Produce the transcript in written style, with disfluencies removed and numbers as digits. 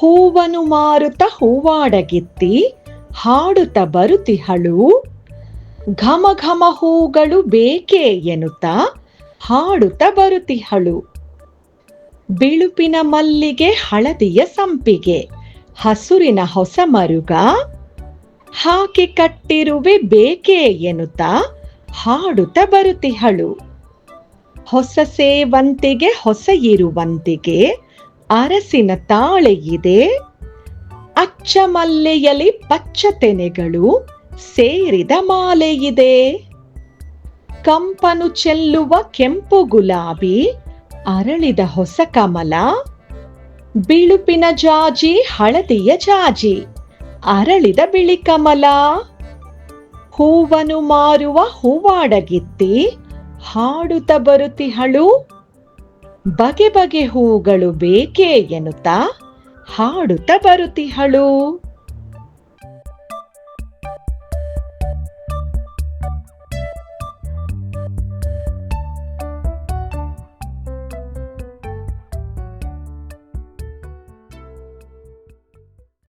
ಹೂವನು ಮಾರುತ ಹೂವಾಡಗಿತ್ತಿ ಹಾಡುತ್ತ ಬರುತಿಹಳು. ಘಮ ಘಮ ಹೂಗಳು ಬೇಕೇ ಎನ್ನುತ್ತ ಹಾಡುತ್ತ ಬರುತಿಹಳು. ಬಿಳುಪಿನ ಮಲ್ಲಿಗೆ ಹಳದಿಯ ಸಂಪಿಗೆ ಹಸುರಿನ ಹೊಸ ಮರುಗ ಹಾಕಿ ಕಟ್ಟಿರುವೆ ಬೇಕೇ ಎನ್ನುತ್ತ ಹಾಡುತ್ತ ಬರುತಿಹಳು. ಹೊಸ ಸೇವಂತಿಗೆ ಹೊಸ ಇರುವಂತಿಗೆ ಅರಸಿನ ತಾಳೆಯಿದೆ. ಅಚ್ಚ ಮಲ್ಲೆಯಲಿ ಪಚ್ಚ ತೆನೆಗಳು ಸೇರಿದ ಮಾಲೆಯಿದೆ. ಕಂಪನು ಚೆಲ್ಲುವ ಕೆಂಪು ಗುಲಾಬಿ ಅರಳಿದ ಹೊಸ ಕಮಲ. ಬಿಳುಪಿನ ಜಾಜಿ ಹಳದಿಯ ಜಾಜಿ ಅರಳಿದ ಬಿಳಿ ಕಮಲ. ಹೂವನು ಮಾರುವ ಹೂವಾಡಗಿತ್ತಿ ಹಾಡುತ್ತ ಬರುತಿಹಳು. ಬಗೆ ಬಗೆ ಹೂಗಳು ಬೇಕೇ ಎನ್ನುತ್ತಾ ಹಾಡುತ್ತ ಬರುತಿಹಳು.